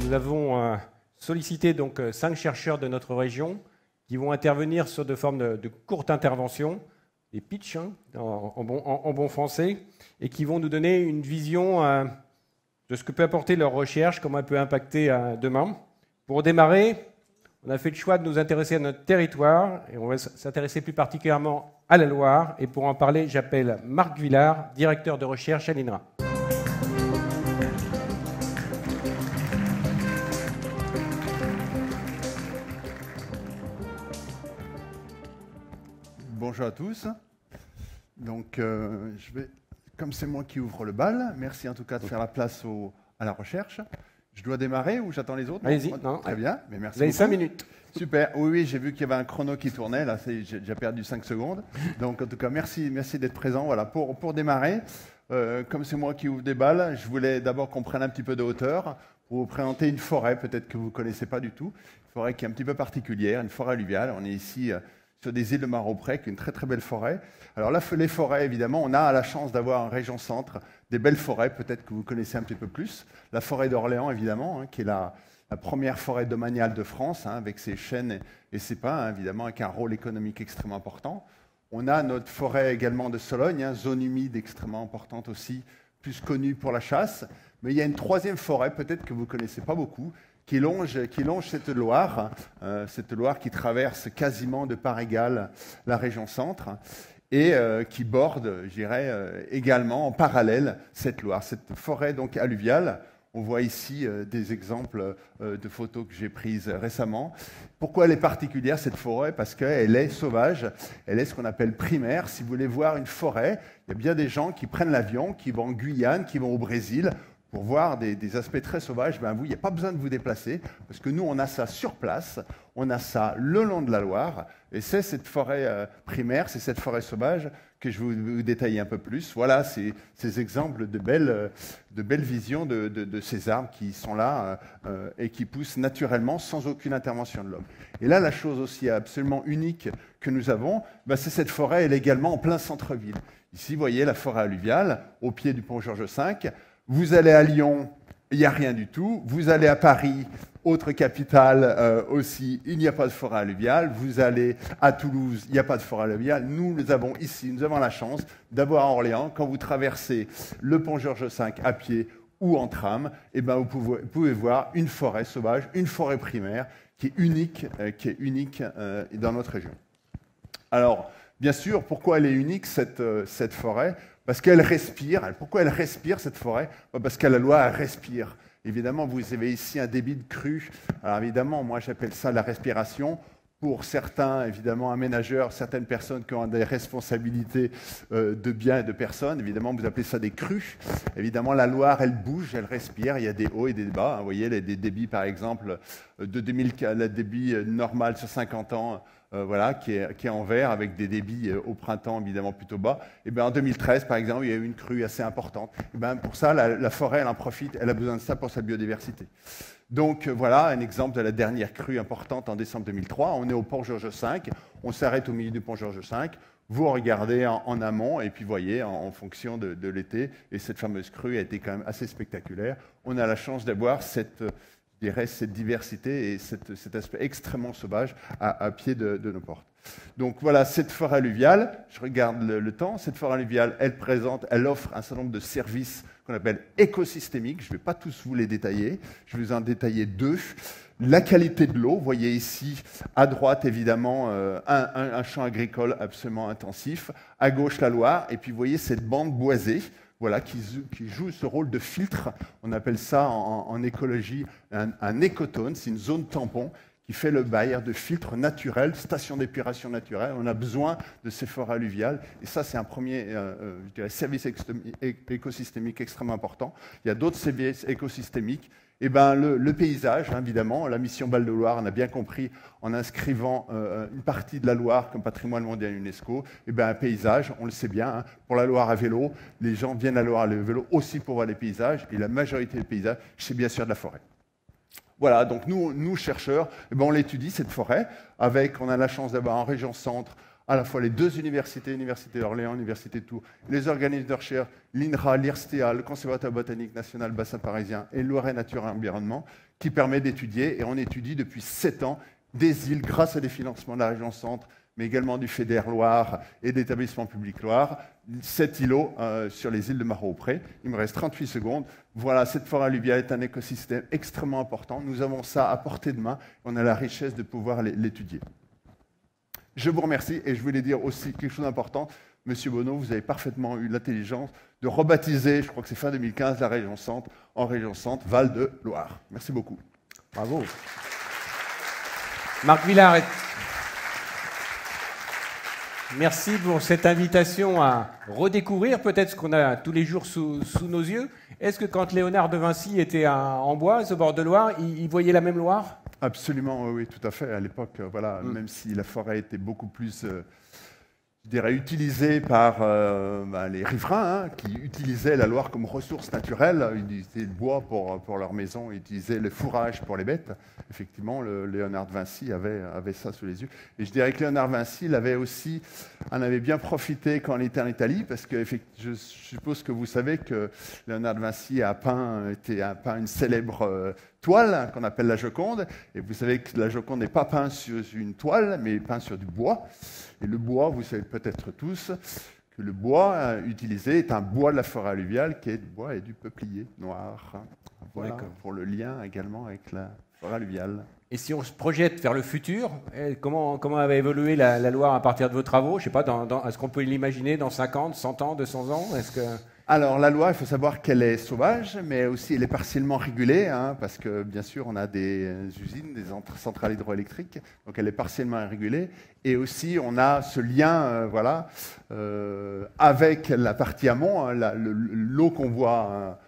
Nous avons sollicité donc 5 chercheurs de notre région qui vont intervenir sur de forme de courtes interventions, des pitchs en bon français, et qui vont nous donner une vision de ce que peut apporter leur recherche, comment elle peut impacter demain. Pour démarrer, on a fait le choix de nous intéresser à notre territoire, et on va s'intéresser plus particulièrement à la Loire. Et pour en parler, j'appelle Marc Villard, directeur de recherche à l'INRA. Bonjour à tous. Donc, comme c'est moi qui ouvre le bal, merci en tout cas de faire la place à la recherche. Je dois démarrer ou j'attends les autres? Allez-y. Très bien, mais merci. Vous avez beaucoup. 5 minutes. Super. Oui, j'ai vu qu'il y avait un chrono qui tournait. Là, j'ai déjà perdu 5 secondes. Donc, en tout cas, merci d'être présent. Voilà, pour démarrer, comme c'est moi qui ouvre des balles, je voulais d'abord qu'on prenne un petit peu de hauteur pour vous présenter une forêt, peut-être que vous ne connaissez pas du tout. Une forêt qui est un petit peu particulière, une forêt alluviale. On est ici sur des îles de Maroprès, qui est une très très belle forêt. Alors là, les forêts, évidemment, on a la chance d'avoir en région centre des belles forêts, peut-être que vous connaissez un petit peu plus. La forêt d'Orléans, évidemment, qui est la première forêt domaniale de France, avec ses chênes et ses pins, évidemment, avec un rôle économique extrêmement important. On a notre forêt également de Sologne, zone humide extrêmement importante aussi, plus connue pour la chasse. Mais il y a une troisième forêt, peut-être que vous ne connaissez pas beaucoup, qui longe cette Loire qui traverse quasiment de part égale la région centre et qui borde, je dirais, également en parallèle cette Loire, cette forêt donc alluviale. On voit ici des exemples de photos que j'ai prises récemment. Pourquoi elle est particulière, cette forêt? Parce qu'elle est sauvage, elle est ce qu'on appelle primaire. Si vous voulez voir une forêt, il y a bien des gens qui prennent l'avion, qui vont en Guyane, qui vont au Brésil, pour voir des aspects très sauvages. Ben vous, il n'y a pas besoin de vous déplacer, parce que nous, on a ça sur place, on a ça le long de la Loire, et c'est cette forêt primaire, c'est cette forêt sauvage que je vais vous détailler un peu plus. Voilà ces exemples de belles visions de ces arbres qui sont là et qui poussent naturellement sans aucune intervention de l'homme. Et là, la chose aussi absolument unique que nous avons, ben c'est cette forêt, elle est également en plein centre-ville. Ici, vous voyez la forêt alluviale, au pied du pont Georges V. Vous allez à Lyon, il n'y a rien du tout. Vous allez à Paris, autre capitale aussi, il n'y a pas de forêt alluviale. Vous allez à Toulouse, il n'y a pas de forêt alluviale. Nous avons ici, nous avons la chance d'avoir à Orléans, quand vous traversez le pont Georges V à pied ou en tram, eh ben vous pouvez voir une forêt sauvage, une forêt primaire qui est unique dans notre région. Alors, bien sûr, pourquoi elle est unique, cette forêt? Parce qu'elle respire. Pourquoi elle respire, cette forêt? Parce qu'à la Loire, elle respire. Évidemment, vous avez ici un débit de crue. Alors évidemment, moi j'appelle ça la respiration. Pour certains, évidemment, aménageurs, certaines personnes qui ont des responsabilités de biens et de personnes, évidemment, vous appelez ça des crues. Évidemment, la Loire, elle bouge, elle respire. Il y a des hauts et des bas. Vous voyez, des débits, par exemple, de 2004, le débit normal sur 50 ans, voilà, qui est en vert, avec des débits au printemps évidemment plutôt bas. Et bien, en 2013, par exemple, il y a eu une crue assez importante. Et bien, pour ça, la forêt, elle en profite, elle a besoin de ça pour sa biodiversité. Donc voilà un exemple de la dernière crue importante en décembre 2003. On est au pont Georges V, on s'arrête au milieu du pont Georges V, vous regardez en amont et puis voyez en fonction de l'été, et cette fameuse crue a été quand même assez spectaculaire. On a la chance d'avoir cette diversité et cet aspect extrêmement sauvage à pied de nos portes. Donc voilà, cette forêt alluviale, je regarde le temps, cette forêt alluviale, elle offre un certain nombre de services qu'on appelle écosystémiques. Je ne vais pas tous vous les détailler, je vais vous en détailler 2. La qualité de l'eau, vous voyez ici, à droite évidemment, un champ agricole absolument intensif, à gauche la Loire, et puis vous voyez cette bande boisée, voilà, qui joue ce rôle de filtre. On appelle ça en écologie un écotone, c'est une zone tampon qui fait le bail de filtre naturel, station d'épuration naturelle. On a besoin de ces forêts alluviales. Et ça, c'est un premier je dirais, service écosystémique extrêmement important. Il y a d'autres services écosystémiques. Et ben, le paysage, évidemment, la mission Val de Loire, on a bien compris, en inscrivant une partie de la Loire comme patrimoine mondial UNESCO, et ben, un paysage, on le sait bien, pour la Loire à vélo, les gens viennent à la Loire à vélo aussi pour voir les paysages, et la majorité des paysages, c'est bien sûr de la forêt. Voilà, donc nous chercheurs, eh ben, on l'étudie, cette forêt, on a la chance d'avoir en région centre à la fois les deux universités, l'Université d'Orléans, l'Université de Tours, les organismes de recherche, l'INRA, l'IRSTEA, le Conservatoire botanique national Bassin parisien et le Loiret Nature et Environnement, qui permet d'étudier, et on étudie depuis 7 ans, des îles grâce à des financements de la région Centre, mais également du FEDER Loire et de l'établissement public Loire, 7 îlots sur les îles de Maroux-Pré. Il me reste 38 secondes. Voilà, cette forêt alluviale est un écosystème extrêmement important. Nous avons ça à portée de main. On a la richesse de pouvoir l'étudier. Je vous remercie et je voulais dire aussi quelque chose d'important. Monsieur Bonneau, vous avez parfaitement eu l'intelligence de rebaptiser, je crois que c'est fin 2015, la région Centre en région Centre Val de Loire. Merci beaucoup. Bravo. Marc Villard, merci pour cette invitation à redécouvrir peut-être ce qu'on a tous les jours sous nos yeux. Est-ce que quand Léonard de Vinci était à Amboise, au bord de Loire, il voyait la même Loire ? Absolument, oui, tout à fait. À l'époque, voilà, même si la forêt était beaucoup plus, je dirais, utilisée par les riverains, hein, qui utilisaient la Loire comme ressource naturelle. Ils utilisaient le bois pour leur maison, ils utilisaient le fourrage pour les bêtes. Effectivement, Léonard de Vinci avait ça sous les yeux. Et je dirais que Léonard de Vinci en avait bien profité quand il était en Italie, parce que je suppose que vous savez que Léonard de Vinci a peint une célèbre toile qu'on appelle la Joconde. Et vous savez que la Joconde n'est pas peinte sur une toile, mais peinte sur du bois. Et le bois, vous savez peut-être tous que le bois utilisé est un bois de la forêt alluviale qui est du bois et du peuplier noir. Voilà, pour le lien également avec la forêt alluviale. Et si on se projette vers le futur, comment va évoluer la Loire à partir de vos travaux ? Je ne sais pas, est-ce qu'on peut l'imaginer dans 50, 100 ans, 200 ans ? Alors, la Loire, il faut savoir qu'elle est sauvage, mais aussi elle est partiellement régulée, hein, parce que, bien sûr, on a des usines, des centrales hydroélectriques, donc elle est partiellement régulée. Et aussi, on a ce lien avec la partie amont, hein, l'eau qu'on voit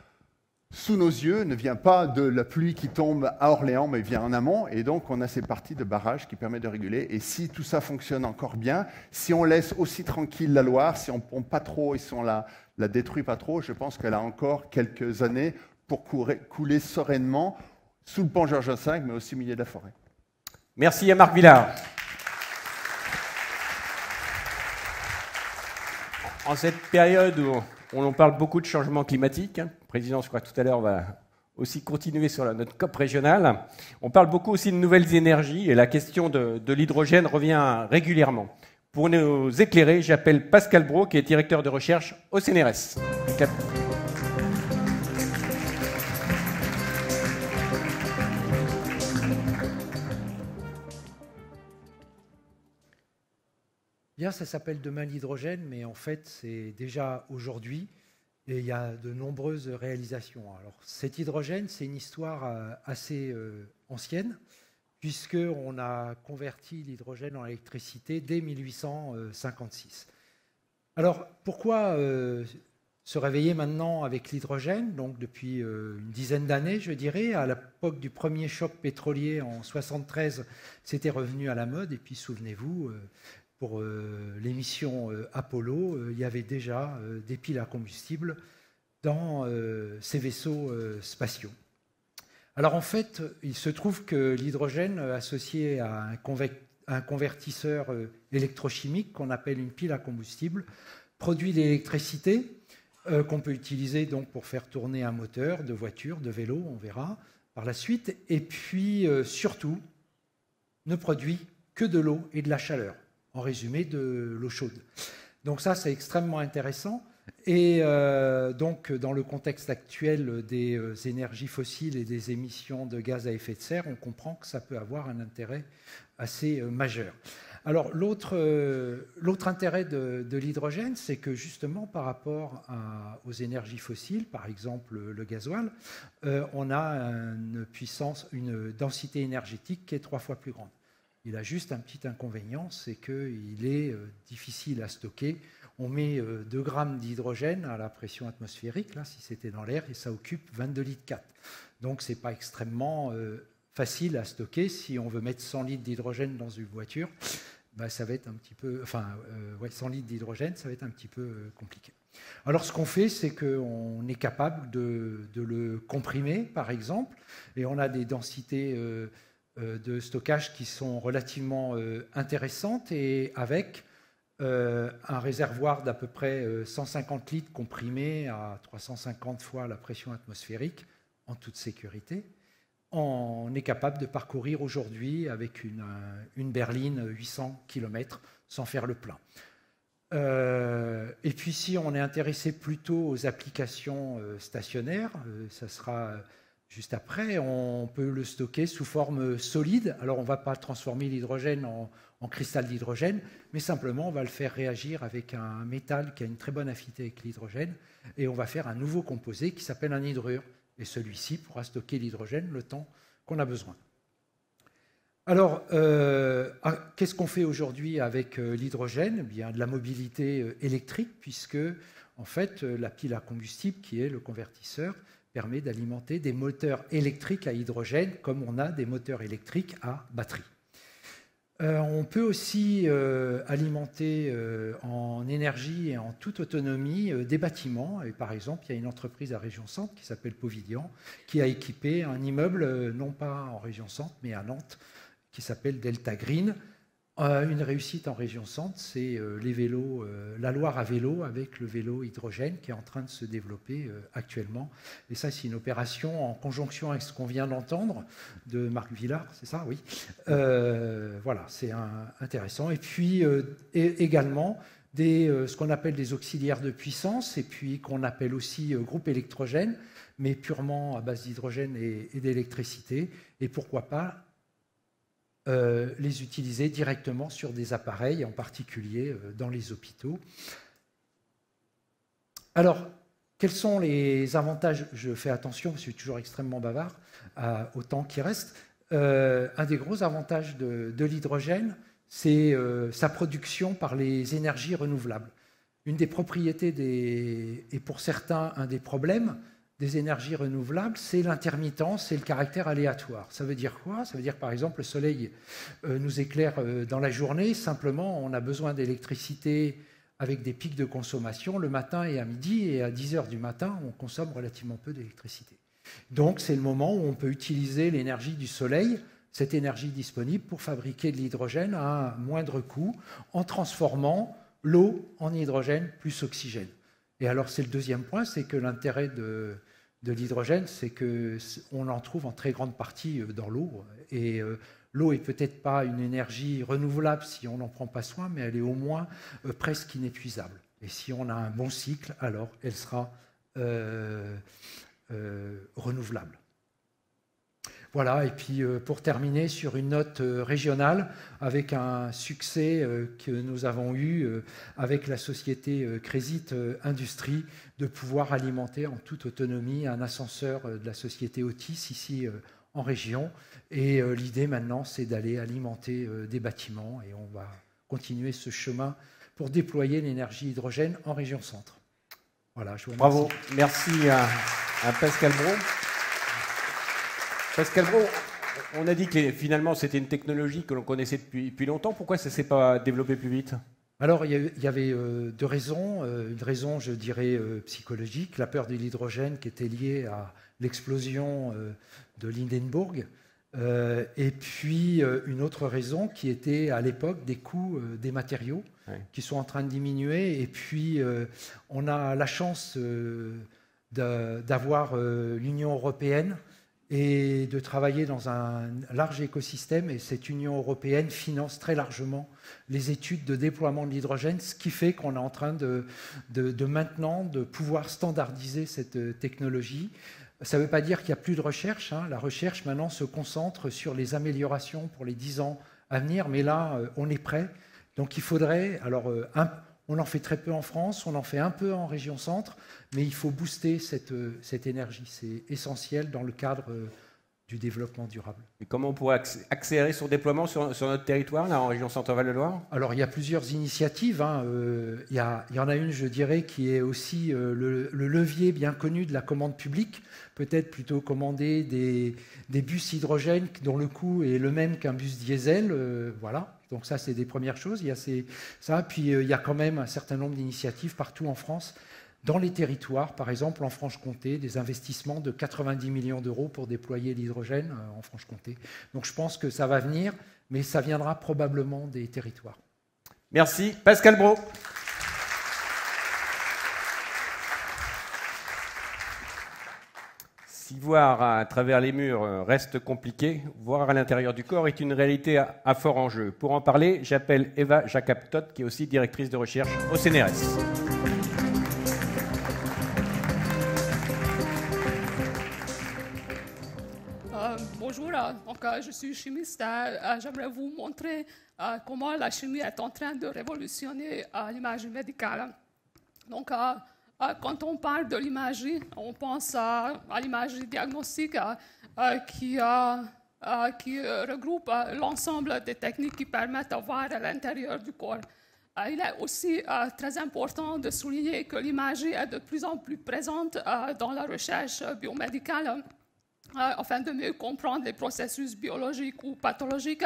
sous nos yeux ne vient pas de la pluie qui tombe à Orléans, mais vient en amont. Et donc, on a ces parties de barrage qui permettent de réguler. Et si tout ça fonctionne encore bien, si on laisse aussi tranquille la Loire, si on ne pompe pas trop et si on la détruit pas trop, je pense qu'elle a encore quelques années pour couler sereinement sous le pont Georges V, mais aussi au milieu de la forêt. Merci à Marc Villard. En cette période où on parle beaucoup de changement climatique, le président, je crois que tout à l'heure, va aussi continuer sur notre COP régionale, on parle beaucoup aussi de nouvelles énergies et la question de l'hydrogène revient régulièrement. Pour nous éclairer, j'appelle Pascal Brault, qui est directeur de recherche au CNRS. Bien, ça s'appelle demain l'hydrogène, mais en fait, c'est déjà aujourd'hui et il y a de nombreuses réalisations. Alors, cet hydrogène, c'est une histoire assez ancienne, puisqu'on a converti l'hydrogène en électricité dès 1856. Alors, pourquoi se réveiller maintenant avec l'hydrogène? Donc, depuis une dizaine d'années, je dirais, à l'époque du premier choc pétrolier en 1973, c'était revenu à la mode. Et puis, souvenez-vous, pour l'émission Apollo, il y avait déjà des piles à combustible dans ces vaisseaux spatiaux. Alors en fait, il se trouve que l'hydrogène associé à un convertisseur électrochimique qu'on appelle une pile à combustible produit l'électricité qu'on peut utiliser donc pour faire tourner un moteur de voiture, de vélo, on verra par la suite, et puis surtout ne produit que de l'eau et de la chaleur, en résumé de l'eau chaude. Donc ça, c'est extrêmement intéressant. Et donc, dans le contexte actuel des énergies fossiles et des émissions de gaz à effet de serre, on comprend que ça peut avoir un intérêt assez majeur. Alors, l'autre intérêt de l'hydrogène, c'est que justement, par rapport aux énergies fossiles, par exemple le gasoil, on a une densité énergétique qui est 3 fois plus grande. Il a juste un petit inconvénient, c'est qu'il est difficile à stocker. On met 2 grammes d'hydrogène à la pression atmosphérique, là, si c'était dans l'air, et ça occupe 22 litres 4. Donc, ce n'est pas extrêmement facile à stocker. Si on veut mettre 100 litres d'hydrogène dans une voiture, ben, ça va être un petit peu... 100 litres d'hydrogène, ça va être un petit peu compliqué. Alors, ce qu'on fait, c'est qu'on est capable de le comprimer, par exemple, et on a des densités de stockage qui sont relativement intéressantes, et avec un réservoir d'à peu près 150 litres comprimé à 350 fois la pression atmosphérique, en toute sécurité. On est capable de parcourir aujourd'hui avec une berline 800 km sans faire le plein. Et puis si on est intéressé plutôt aux applications stationnaires, ça sera juste après, on peut le stocker sous forme solide. Alors on ne va pas transformer l'hydrogène en cristal d'hydrogène, mais simplement on va le faire réagir avec un métal qui a une très bonne affinité avec l'hydrogène, et on va faire un nouveau composé qui s'appelle un hydrure. Et celui-ci pourra stocker l'hydrogène le temps qu'on a besoin. Alors, qu'est-ce qu'on fait aujourd'hui avec l'hydrogène? Bien, de la mobilité électrique, puisque en fait, la pile à combustible, qui est le convertisseur, permet d'alimenter des moteurs électriques à hydrogène, comme on a des moteurs électriques à batterie. On peut aussi alimenter en énergie et en toute autonomie des bâtiments. Et par exemple, il y a une entreprise à Région Centre qui s'appelle Povidian, qui a équipé un immeuble, non pas en Région Centre, mais à Nantes, qui s'appelle Delta Green. Une réussite en Région Centre, c'est les vélos, la Loire à vélo avec le vélo hydrogène qui est en train de se développer actuellement. Et ça, c'est une opération en conjonction avec ce qu'on vient d'entendre de Marc Villard, c'est ça? Oui. Voilà, c'est intéressant. Et puis également ce qu'on appelle des auxiliaires de puissance, et puis qu'on appelle aussi groupe électrogène, mais purement à base d'hydrogène et d'électricité. Et pourquoi pas les utiliser directement sur des appareils, en particulier dans les hôpitaux. Alors, quels sont les avantages? Je fais attention, je suis toujours extrêmement bavard, au temps qui reste. Un des gros avantages de l'hydrogène, c'est sa production par les énergies renouvelables. Une des propriétés, et pour certains un des problèmes, des énergies renouvelables, c'est l'intermittence et le caractère aléatoire. Ça veut dire quoi? Ça veut dire, par exemple, le soleil nous éclaire dans la journée. Simplement, on a besoin d'électricité avec des pics de consommation le matin et à midi. Et à 10 heures du matin, on consomme relativement peu d'électricité. Donc, c'est le moment où on peut utiliser l'énergie du soleil, cette énergie disponible, pour fabriquer de l'hydrogène à un moindre coût, en transformant l'eau en hydrogène plus oxygène. Et alors, c'est le deuxième point, c'est que l'intérêt de l'hydrogène, c'est qu'on en trouve en très grande partie dans l'eau. Et l'eau n'est peut-être pas une énergie renouvelable si on n'en prend pas soin, mais elle est au moins presque inépuisable. Et si on a un bon cycle, alors elle sera renouvelable. Voilà, et puis pour terminer sur une note régionale, avec un succès que nous avons eu avec la société Crésit Industrie, de pouvoir alimenter en toute autonomie un ascenseur de la société Otis ici en région. Et l'idée maintenant, c'est d'aller alimenter des bâtiments, et on va continuer ce chemin pour déployer l'énergie hydrogène en région centre. Voilà, je vous remercie. Bravo, merci à Pascal Brault. Pascal Brault, on a dit que finalement c'était une technologie que l'on connaissait depuis longtemps. Pourquoi ça ne s'est pas développé plus vite? Alors, il y avait deux raisons. Une raison, je dirais, psychologique, la peur de l'hydrogène qui était liée à l'explosion de l'Hindenburg. Et puis, une autre raison qui était à l'époque des coûts des matériaux qui sont en train de diminuer. Et puis, on a la chance d'avoir l'Union européenne et de travailler dans un large écosystème, et cette Union européenne finance très largement les études de déploiement de l'hydrogène, ce qui fait qu'on est en train de maintenant de pouvoir standardiser cette technologie. Ça ne veut pas dire qu'il n'y a plus de recherche, hein. La recherche maintenant se concentre sur les améliorations pour les 10 ans à venir, mais là, on est prêt. Donc il faudrait, alors on en fait très peu en France, on en fait un peu en région centre, mais il faut booster cette énergie. C'est essentiel dans le cadre du développement durable. Et comment on pourrait accélérer son déploiement sur notre territoire, là, en région Centre-Val de Loire? Alors, il y a plusieurs initiatives. Hein. Il y en a une, je dirais, qui est aussi le levier bien connu de la commande publique. Peut-être plutôt commander des bus hydrogène dont le coût est le même qu'un bus diesel. Voilà. Donc ça, c'est des premières choses. Il y a ça. Puis il y a quand même un certain nombre d'initiatives partout en France, dans les territoires. Par exemple, en Franche-Comté, des investissements de 90 millions d'euros pour déployer l'hydrogène en Franche-Comté. Donc je pense que ça va venir, mais ça viendra probablement des territoires. Merci, Pascal Brault. Si voir à travers les murs reste compliqué, voir à l'intérieur du corps est une réalité à fort enjeu. Pour en parler, j'appelle Eva Jacob-Todt, qui est aussi directrice de recherche au CNRS. Bonjour, je suis chimiste. J'aimerais vous montrer comment la chimie est en train de révolutionner l'imagerie médicale. Donc, quand on parle de l'imagerie, on pense à l'imagerie diagnostique qui regroupe l'ensemble des techniques qui permettent de voir à l'intérieur du corps. Il est aussi très important de souligner que l'imagerie est de plus en plus présente dans la recherche biomédicale afin de mieux comprendre les processus biologiques ou pathologiques,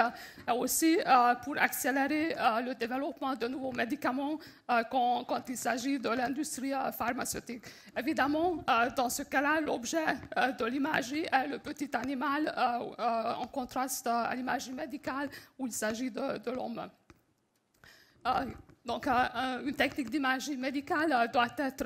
aussi pour accélérer le développement de nouveaux médicaments quand il s'agit de l'industrie pharmaceutique. Évidemment, dans ce cas-là, l'objet de l'imagerie est le petit animal en contraste à l'imagerie médicale où il s'agit de l'homme. Donc, une technique d'imagerie médicale doit être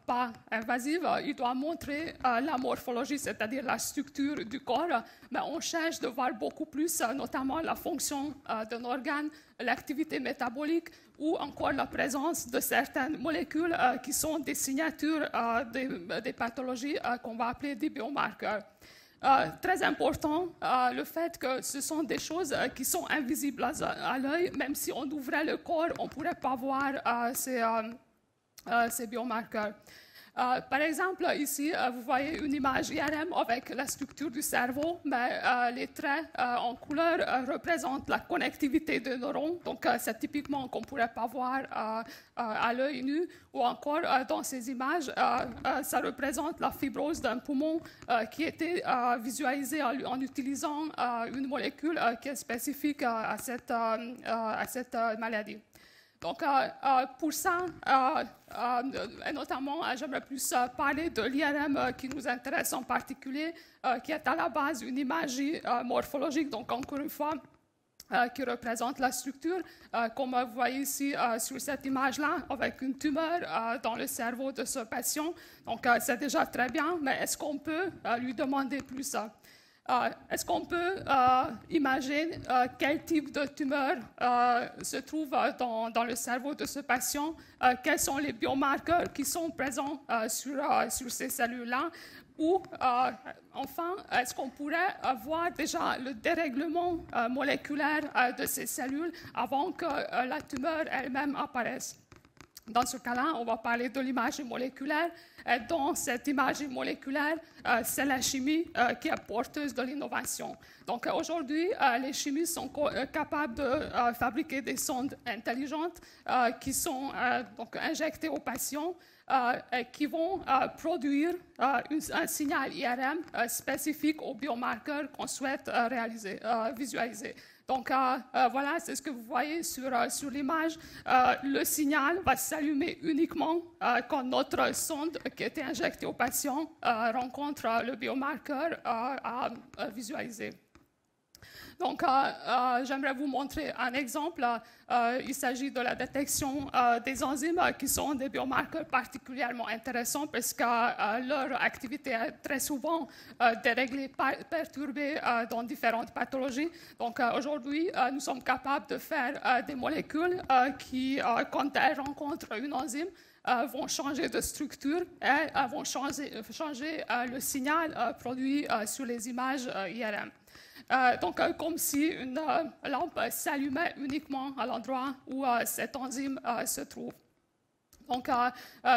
pas invasive. Il doit montrer la morphologie, c'est-à-dire la structure du corps, mais on cherche de voir beaucoup plus, notamment la fonction d'un organe, l'activité métabolique ou encore la présence de certaines molécules qui sont des signatures des pathologies qu'on va appeler des biomarqueurs. Très important, le fait que ce sont des choses qui sont invisibles à l'œil, même si on ouvrait le corps, on ne pourrait pas voir ces biomarqueurs. Par exemple, ici, vous voyez une image IRM avec la structure du cerveau, mais les traits en couleur représentent la connectivité des neurones. Donc, c'est typiquement qu'on ne pourrait pas voir à l'œil nu. Ou encore, dans ces images, ça représente la fibrose d'un poumon qui était visualisée en utilisant une molécule qui est spécifique à cette maladie. Donc, pour ça, et notamment, j'aimerais plus parler de l'IRM qui nous intéresse en particulier, qui est à la base une imagerie morphologique, donc encore une fois, qui représente la structure, comme vous voyez ici sur cette image-là, avec une tumeur dans le cerveau de ce patient. Donc, c'est déjà très bien, mais est-ce qu'on peut lui demander plus? Est-ce qu'on peut imaginer quel type de tumeur se trouve dans le cerveau de ce patient? Quels sont les biomarqueurs qui sont présents sur ces cellules-là? Ou, enfin, est-ce qu'on pourrait voir déjà le dérèglement moléculaire de ces cellules avant que la tumeur elle-même apparaisse? Dans ce cas-là, on va parler de l'imagerie moléculaire. Et dans cette imagerie moléculaire, c'est la chimie qui est porteuse de l'innovation. Donc aujourd'hui, les chimistes sont capables de fabriquer des sondes intelligentes qui sont donc injectées aux patients et qui vont produire un signal IRM spécifique aux biomarqueurs qu'on souhaite visualiser. Donc, voilà, c'est ce que vous voyez sur l'image. Le signal va s'allumer uniquement quand notre sonde qui a été injectée au patient rencontre le biomarqueur à visualiser. Donc, j'aimerais vous montrer un exemple. Il s'agit de la détection des enzymes qui sont des biomarqueurs particulièrement intéressants parce que leur activité est très souvent déréglée, perturbée dans différentes pathologies. Donc, aujourd'hui, nous sommes capables de faire des molécules qui, quand elles rencontrent une enzyme, vont changer de structure et vont changer le signal produit sur les images IRM. Donc, comme si une lampe s'allumait uniquement à l'endroit où cette enzyme se trouve. Donc,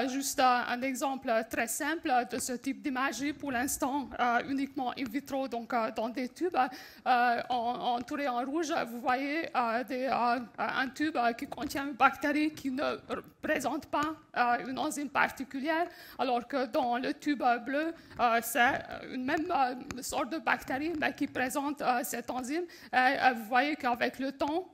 juste un exemple très simple de ce type d'imagerie, pour l'instant uniquement in vitro, donc dans des tubes. Entouré en rouge, vous voyez un tube qui contient une bactérie qui ne présente pas une enzyme particulière, alors que dans le tube bleu, c'est une même sorte de bactérie, mais qui présente cette enzyme. Et vous voyez qu'avec le temps,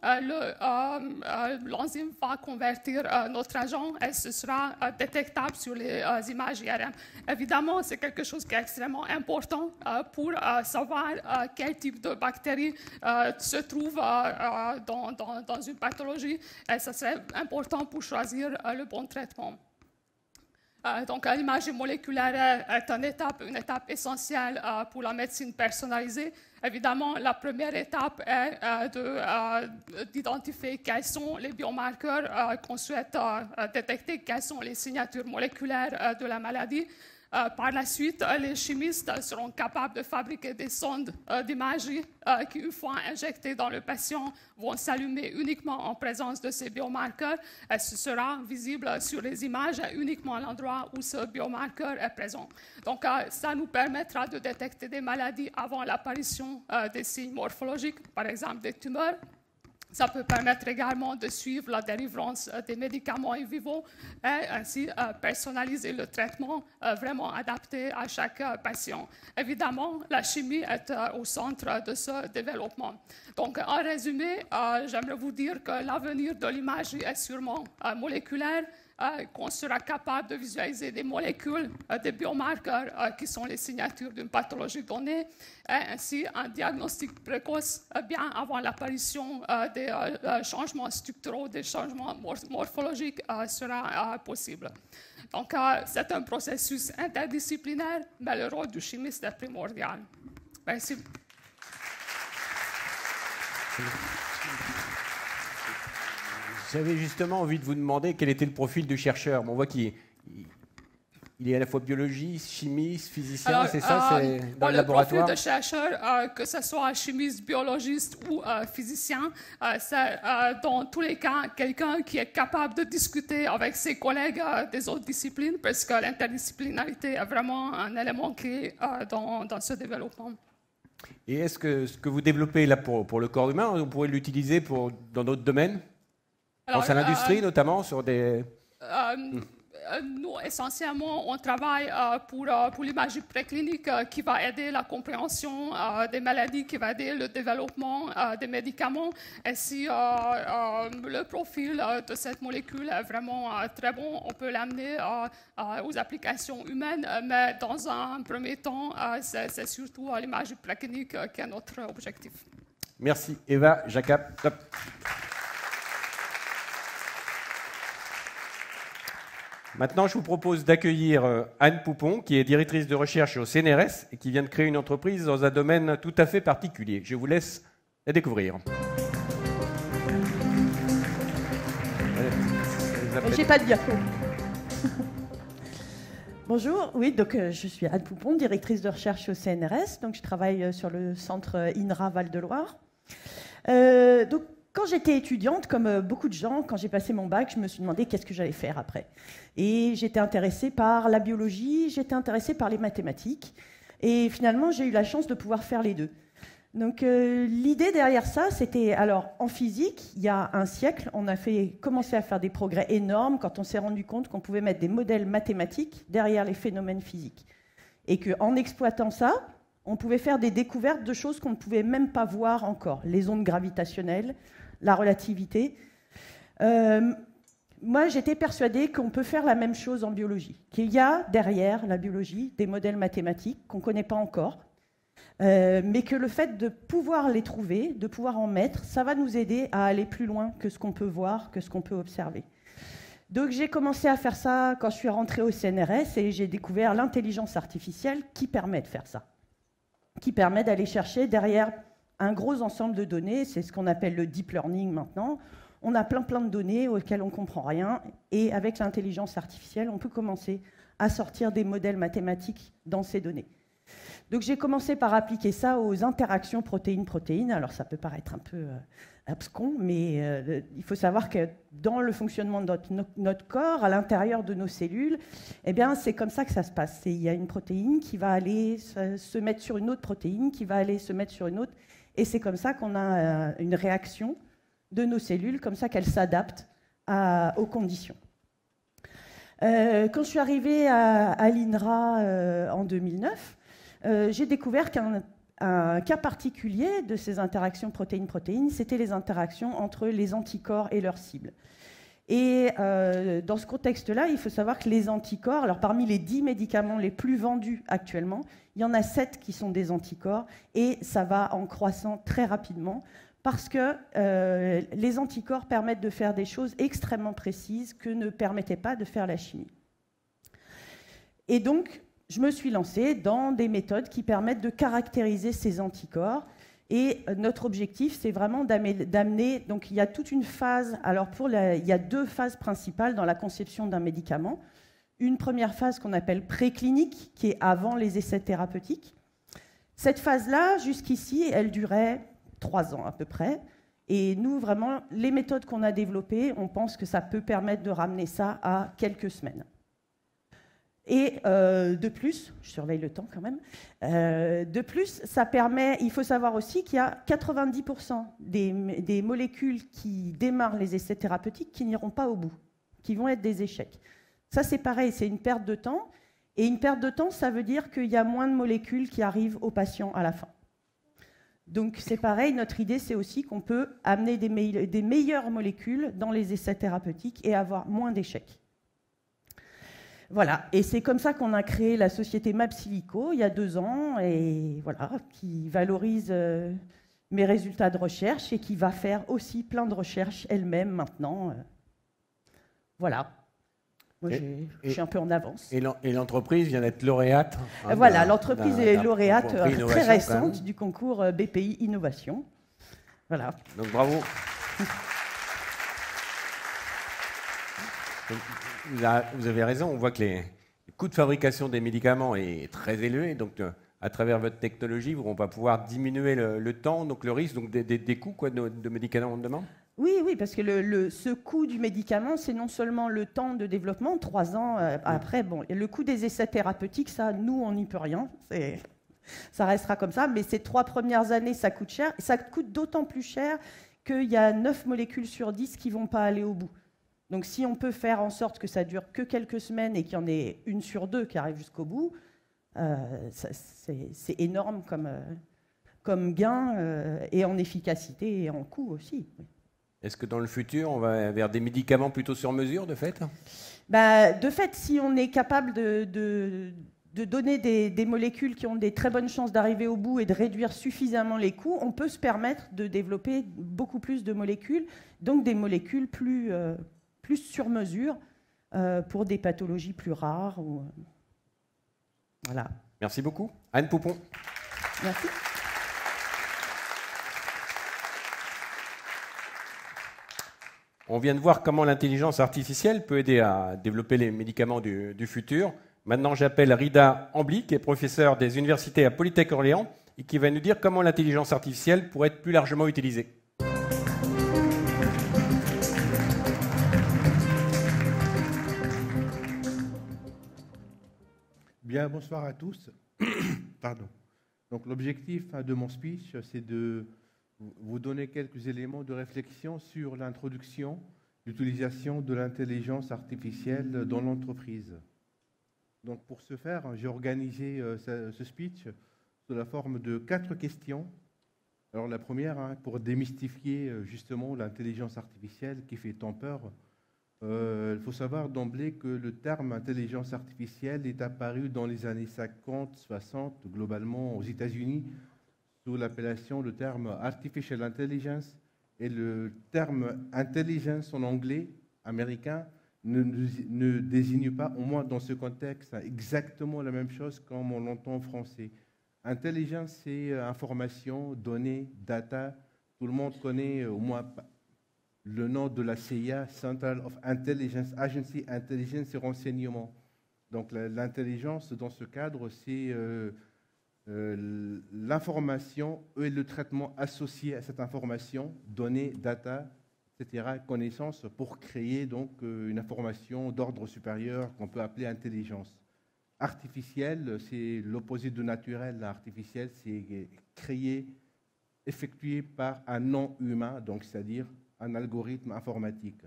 l'enzyme va convertir notre agent et ce sera détectable sur les images IRM. Évidemment, c'est quelque chose qui est extrêmement important pour savoir quel type de bactéries se trouve dans une pathologie. Et ça serait important pour choisir le bon traitement. Donc, l'imagerie moléculaire est une étape essentielle pour la médecine personnalisée. Évidemment, la première étape est d'identifier quels sont les biomarqueurs qu'on souhaite détecter, quelles sont les signatures moléculaires de la maladie. Par la suite, les chimistes seront capables de fabriquer des sondes d'imagerie qui, une fois injectées dans le patient, vont s'allumer uniquement en présence de ces biomarqueurs. Et ce sera visible sur les images uniquement à l'endroit où ce biomarqueur est présent. Donc, ça nous permettra de détecter des maladies avant l'apparition des signes morphologiques, par exemple des tumeurs. Ça peut permettre également de suivre la délivrance des médicaments in vivo et ainsi personnaliser le traitement vraiment adapté à chaque patient. Évidemment, la chimie est au centre de ce développement. Donc, en résumé, j'aimerais vous dire que l'avenir de l'imagerie est sûrement moléculaire, qu'on sera capable de visualiser des molécules, des biomarqueurs qui sont les signatures d'une pathologie donnée, et ainsi un diagnostic précoce bien avant l'apparition des changements structuraux, des changements morphologiques sera possible. Donc, c'est un processus interdisciplinaire, mais le rôle du chimiste est primordial. Merci. J'avais justement envie de vous demander quel était le profil du chercheur. On voit qu'il est à la fois biologiste, chimiste, physicien, c'est ça, c'est dans le laboratoire. Le profil de chercheur, que ce soit chimiste, biologiste ou physicien, c'est dans tous les cas quelqu'un qui est capable de discuter avec ses collègues des autres disciplines, parce que l'interdisciplinarité est vraiment un élément clé dans ce développement. Et est-ce que ce que vous développez là pour le corps humain, vous pourrez l'utiliser dans d'autres domaines? Je pense à l'industrie notamment, sur des... Nous, essentiellement, on travaille pour l'imagerie préclinique qui va aider la compréhension des maladies, qui va aider le développement des médicaments. Et si le profil de cette molécule est vraiment très bon, on peut l'amener aux applications humaines. Mais dans un premier temps, c'est surtout l'imagerie préclinique qui est notre objectif. Merci. Eva, Jacob. Top. Maintenant, je vous propose d'accueillir Anne Poupon, qui est directrice de recherche au CNRS et qui vient de créer une entreprise dans un domaine tout à fait particulier. Je vous laisse la découvrir. J'ai pas de diapo. Bonjour, oui, donc je suis Anne Poupon, directrice de recherche au CNRS. Donc je travaille sur le centre INRA Val-de-Loire. Donc quand j'étais étudiante, comme beaucoup de gens, quand j'ai passé mon bac, je me suis demandé qu'est-ce que j'allais faire après. Et j'étais intéressée par la biologie, j'étais intéressée par les mathématiques. Et finalement, j'ai eu la chance de pouvoir faire les deux. Donc l'idée derrière ça, c'était, alors en physique, il y a un siècle, on a commencé à faire des progrès énormes quand on s'est rendu compte qu'on pouvait mettre des modèles mathématiques derrière les phénomènes physiques. Et qu'en exploitant ça, on pouvait faire des découvertes de choses qu'on ne pouvait même pas voir encore. Les ondes gravitationnelles, la relativité. Moi, j'étais persuadée qu'on peut faire la même chose en biologie, qu'il y a derrière la biologie des modèles mathématiques qu'on ne connaît pas encore, mais que le fait de pouvoir les trouver, de pouvoir en mettre, ça va nous aider à aller plus loin que ce qu'on peut voir, que ce qu'on peut observer. Donc j'ai commencé à faire ça quand je suis rentrée au CNRS et j'ai découvert l'intelligence artificielle qui permet de faire ça, qui permet d'aller chercher derrière un gros ensemble de données, c'est ce qu'on appelle le deep learning maintenant. On a plein de données auxquelles on ne comprend rien, et avec l'intelligence artificielle, on peut commencer à sortir des modèles mathématiques dans ces données. Donc j'ai commencé par appliquer ça aux interactions protéine-protéine. Alors ça peut paraître un peu abscon, mais il faut savoir que dans le fonctionnement de notre corps, à l'intérieur de nos cellules, eh bien, c'est comme ça que ça se passe. Il y a une protéine qui va aller se mettre sur une autre protéine, qui va aller se mettre sur une autre, et c'est comme ça qu'on a une réaction de nos cellules, comme ça qu'elles s'adaptent aux conditions. Quand je suis arrivée à l'INRA en 2009, j'ai découvert qu'un cas particulier de ces interactions protéine-protéine, c'était les interactions entre les anticorps et leurs cibles. Et dans ce contexte-là, il faut savoir que les anticorps, alors parmi les 10 médicaments les plus vendus actuellement, il y en a 7 qui sont des anticorps, et ça va en croissant très rapidement, parce que les anticorps permettent de faire des choses extrêmement précises que ne permettait pas de faire la chimie. Et donc, je me suis lancée dans des méthodes qui permettent de caractériser ces anticorps. Et notre objectif, c'est vraiment d'amener... Donc, il y a toute une phase... Alors, il y a 2 phases principales dans la conception d'un médicament. Une première phase qu'on appelle préclinique, qui est avant les essais thérapeutiques. Cette phase-là, jusqu'ici, elle durait 3 ans à peu près. Et nous, vraiment, les méthodes qu'on a développées, on pense que ça peut permettre de ramener ça à quelques semaines. Et de plus, je surveille le temps quand même, de plus, ça permet, il faut savoir aussi qu'il y a 90% des molécules qui démarrent les essais thérapeutiques qui n'iront pas au bout, qui vont être des échecs. Ça, c'est pareil, c'est une perte de temps. Et une perte de temps, ça veut dire qu'il y a moins de molécules qui arrivent aux patients à la fin. Donc c'est pareil, notre idée, c'est aussi qu'on peut amener des meilleures molécules dans les essais thérapeutiques et avoir moins d'échecs. Voilà, et c'est comme ça qu'on a créé la société Mapsilico il y a 2 ans, et voilà, qui valorise mes résultats de recherche et qui va faire aussi plein de recherches elle-même maintenant. Voilà. Moi, je suis un peu en avance. Et l'entreprise vient d'être lauréate. Voilà, l'entreprise est lauréate très récente du concours BPI Innovation. Voilà. Donc bravo. Vous avez raison, on voit que les coûts de fabrication des médicaments est très élevé, donc à travers votre technologie, on va pouvoir diminuer le temps, donc le risque, donc des coûts quoi, de médicaments de demain. Oui, parce que ce coût du médicament, c'est non seulement le temps de développement, 3 ans après, bon, et le coût des essais thérapeutiques, ça, nous, on n'y peut rien, ça restera comme ça, mais ces 3 premières années, ça coûte cher, et ça coûte d'autant plus cher qu'il y a 9 molécules sur 10 qui ne vont pas aller au bout. Donc si on peut faire en sorte que ça dure que quelques semaines et qu'il y en ait 1 sur 2 qui arrive jusqu'au bout, c'est énorme comme gain, et en efficacité et en coût aussi. Est-ce que dans le futur, on va vers des médicaments plutôt sur mesure, de fait ? De fait, si on est capable de donner des molécules qui ont des très bonnes chances d'arriver au bout et de réduire suffisamment les coûts, on peut se permettre de développer beaucoup plus de molécules, donc des molécules plus sur mesure pour des pathologies plus rares. Voilà. Merci beaucoup. Anne Poupon. Merci. On vient de voir comment l'intelligence artificielle peut aider à développer les médicaments du futur. Maintenant, j'appelle Rida Ambly, qui est professeure des universités à Polytech Orléans et qui va nous dire comment l'intelligence artificielle pourrait être plus largement utilisée. Bien, bonsoir à tous. Pardon. Donc, l'objectif de mon speech, c'est de vous donner quelques éléments de réflexion sur l'introduction, l'utilisation de l'intelligence artificielle dans l'entreprise. Donc, pour ce faire, j'ai organisé ce speech sous la forme de 4 questions. Alors, la première, pour démystifier justement l'intelligence artificielle qui fait tant peur. Il faut savoir d'emblée que le terme intelligence artificielle est apparu dans les années 50-60, globalement aux États-Unis, sous l'appellation, le terme artificial intelligence, et le terme intelligence en anglais américain ne désigne pas, au moins dans ce contexte, exactement la même chose comme on l'entend en français. Intelligence, c'est information, données, data. Tout le monde connaît au moins le nom de la CIA, Central of Intelligence Agency, intelligence et renseignement. Donc l'intelligence, dans ce cadre, c'est l'information et le traitement associé à cette information, données, data, etc., connaissances, pour créer donc une information d'ordre supérieur qu'on peut appeler intelligence. Artificielle, c'est l'opposé de naturel. Artificiel, c'est créé, effectué par un non-humain, donc c'est-à-dire un algorithme informatique.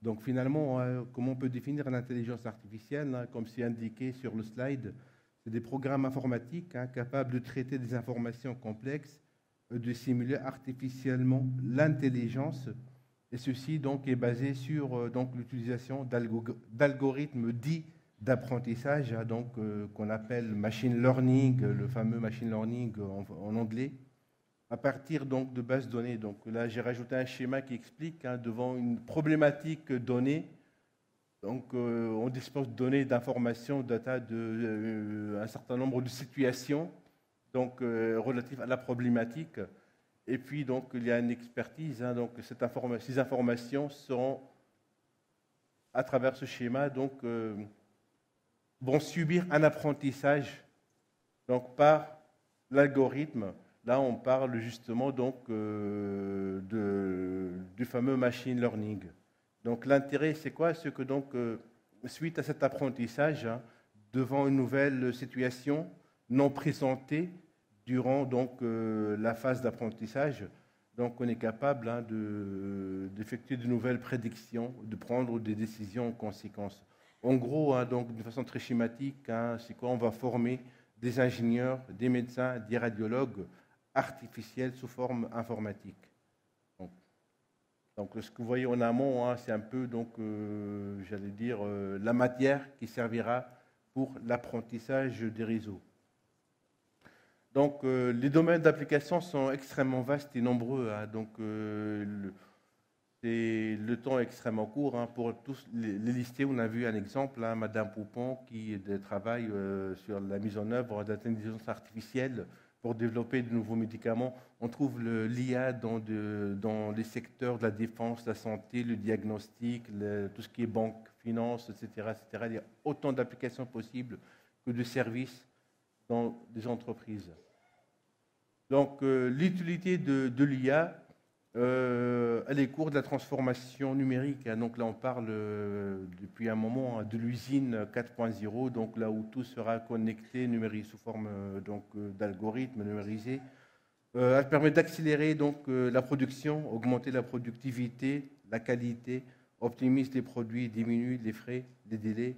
Donc finalement, comment on peut définir l'intelligence artificielle, comme c'est indiqué sur le slide, c'est des programmes informatiques capables de traiter des informations complexes, de simuler artificiellement l'intelligence Et ceci donc est basé sur donc l'utilisation d'algorithmes dits d'apprentissage, hein, donc qu'on appelle machine learning, le fameux machine learning en anglais, à partir donc de bases de données. Donc là, j'ai rajouté un schéma qui explique, hein, devant une problématique donnée. Donc, on dispose de données, d'informations, de data de un certain nombre de situations, donc relatives à la problématique. Et puis, donc, il y a une expertise. Hein, donc, ces informations seront, à travers ce schéma, donc, vont subir un apprentissage, donc, par l'algorithme. Là, on parle justement donc du fameux machine learning. Donc l'intérêt, c'est quoi? C'est que donc, suite à cet apprentissage, hein, devant une nouvelle situation non présentée durant donc, la phase d'apprentissage, donc on est capable, hein, d'effectuer de nouvelles prédictions, de prendre des décisions en conséquence. En gros, hein, donc, de façon très schématique, hein, c'est quoi? On va former des ingénieurs, des médecins, des radiologues artificiels sous forme informatique. Donc, ce que vous voyez en amont, hein, c'est un peu, donc, j'allais dire, la matière qui servira pour l'apprentissage des réseaux. Donc, les domaines d'application sont extrêmement vastes et nombreux. Hein, donc, le temps est extrêmement court, hein, pour tous les lister. On a vu un exemple, hein, Madame Poupon, qui travaille sur la mise en œuvre de l'intelligence artificielle pour développer de nouveaux médicaments. On trouve l'IA dans les secteurs de la défense, la santé, le diagnostic, tout ce qui est banque, finance, etc., etc. Il y a autant d'applications possibles que de services dans des entreprises. Donc, l'utilité de l'IA, elle est cours de la transformation numérique. Hein. Donc là, on parle depuis un moment, hein, de l'usine 4.0, donc là où tout sera connecté, numérisé sous forme d'algorithmes numérisés. Elle permet d'accélérer donc la production, augmenter la productivité, la qualité, optimise les produits, diminue les frais, les délais,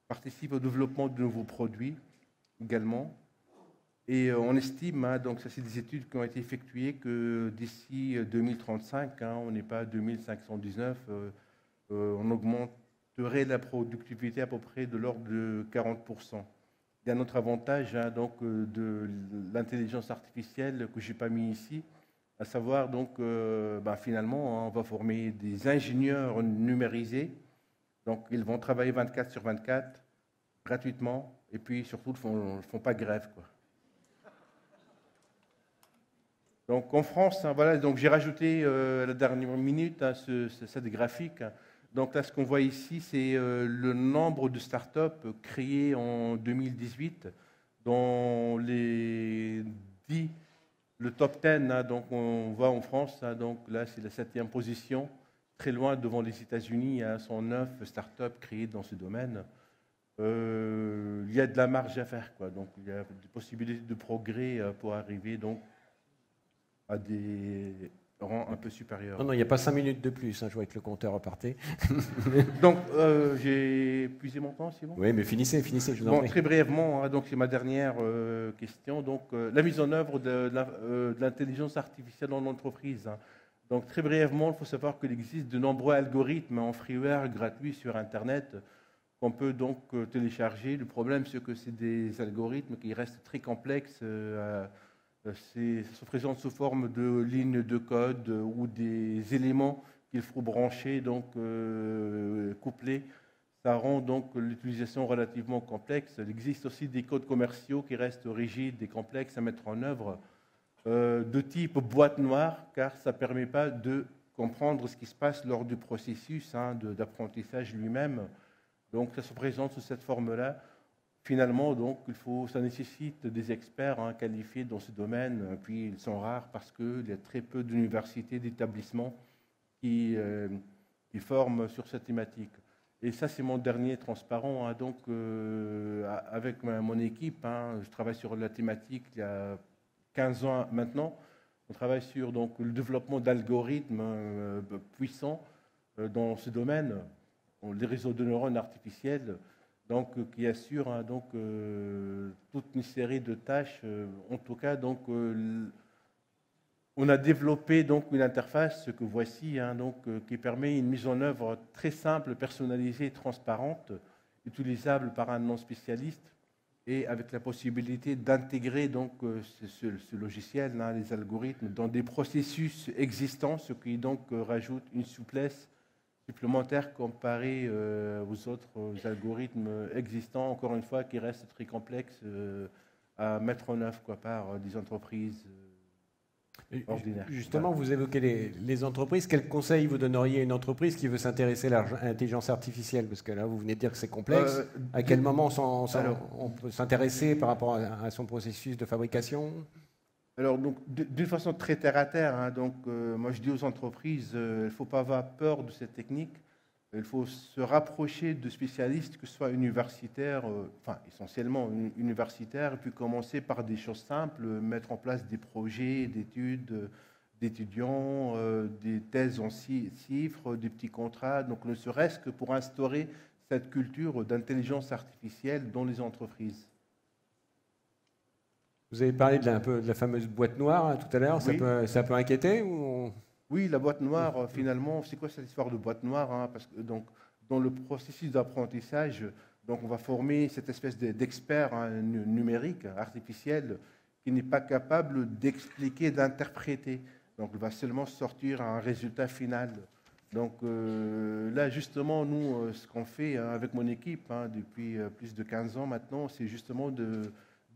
participe au développement de nouveaux produits également. Et on estime, hein, donc ça c'est des études qui ont été effectuées, que d'ici 2035, hein, on n'est pas à 2519, on augmenterait la productivité à peu près de l'ordre de 40%. Il y a un autre avantage, hein, donc, de l'intelligence artificielle que je n'ai pas mis ici, à savoir donc, finalement, hein, on va former des ingénieurs numérisés, donc ils vont travailler 24/24 gratuitement, et puis surtout ils ne font pas grève, quoi. Donc en France, hein, voilà, donc j'ai rajouté à la dernière minute, hein, cette graphique. Donc là, ce qu'on voit ici, c'est le nombre de startups créées en 2018, dont le top 10, hein, donc on voit en France, hein, donc là c'est la 7e position, très loin devant les États-Unis, hein, 109 startups créées dans ce domaine. Il y a de la marge à faire, quoi. Donc il y a des possibilités de progrès pour arriver donc à des rangs un peu supérieurs. Non, il n'y a pas 5 minutes de plus, hein, je vois que le compteur repartait. Donc, j'ai épuisé mon temps, c'est bon? Oui, mais finissez, je vous en prie. Très brièvement, hein, donc c'est ma dernière question. Donc, la mise en œuvre de l'intelligence artificielle dans l'entreprise. Hein. Donc, très brièvement, il faut savoir qu'il existe de nombreux algorithmes en freeware gratuits sur Internet qu'on peut donc télécharger. Le problème, c'est que c'est des algorithmes qui restent très complexes. Ça se présente sous forme de lignes de code ou des éléments qu'il faut brancher, donc coupler. Ça rend donc l'utilisation relativement complexe. Il existe aussi des codes commerciaux qui restent rigides et complexes à mettre en œuvre, de type boîte noire, car ça ne permet pas de comprendre ce qui se passe lors du processus, hein, d'apprentissage lui-même. Donc ça se présente sous cette forme-là. Finalement, donc, ça nécessite des experts, hein, qualifiés dans ce domaine, puis ils sont rares parce qu'il y a très peu d'universités, d'établissements qui forment sur cette thématique. Et ça, c'est mon dernier transparent. Hein, donc, avec mon équipe, hein, je travaille sur la thématique il y a 15 ans maintenant. On travaille sur donc, le développement d'algorithmes puissants dans ce domaine, les réseaux de neurones artificiels, donc, qui assure, hein, donc, toute une série de tâches, en tout cas donc, On a développé donc une interface que voici, qui permet une mise en œuvre très simple, personnalisée, transparente, utilisable par un non-spécialiste, et avec la possibilité d'intégrer donc ce logiciel, les algorithmes, dans des processus existants, ce qui donc rajoute une souplesse supplémentaire comparée aux autres algorithmes existants, encore une fois, qui restent très complexes à mettre en œuvre par des entreprises ordinaires. Justement, vous évoquez les entreprises. Quel conseil vous donneriez à une entreprise qui veut s'intéresser à l'intelligence artificielle? Parce que là, vous venez de dire que c'est complexe. À quel moment on peut s'intéresser par rapport à son processus de fabrication? Alors, donc, d'une façon très terre-à-terre, moi je dis aux entreprises, il ne faut pas avoir peur de cette technique. Il faut se rapprocher de spécialistes, que ce soit universitaires, essentiellement universitaires, et puis commencer par des choses simples, mettre en place des projets d'études d'étudiants, des thèses en chiffres, des petits contrats, donc ne serait-ce que pour instaurer cette culture d'intelligence artificielle dans les entreprises. Vous avez parlé un peu de la fameuse boîte noire tout à l'heure, Oui. ça peut inquiéter ou... Oui, la boîte noire, finalement, c'est quoi cette histoire de boîte noire, parce que donc, dans le processus d'apprentissage, donc, on va former cette espèce d'expert numérique, artificiel, qui n'est pas capable d'expliquer, d'interpréter. Donc, il va seulement sortir un résultat final. Donc, là, justement, nous, ce qu'on fait avec mon équipe depuis plus de 15 ans maintenant, c'est justement de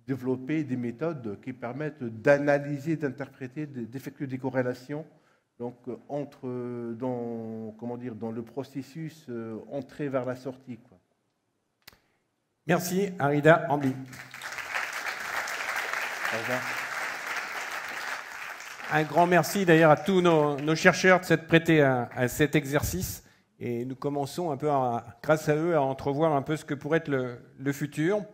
développer des méthodes qui permettent d'analyser, d'interpréter, d'effectuer des corrélations. Donc, dans le processus entrée vers la sortie. Merci, Arida Hamdi. Au revoir. Un grand merci d'ailleurs à tous nos chercheurs de s'être prêtés à cet exercice. Et nous commençons un peu, grâce à eux, à entrevoir un peu ce que pourrait être le futur.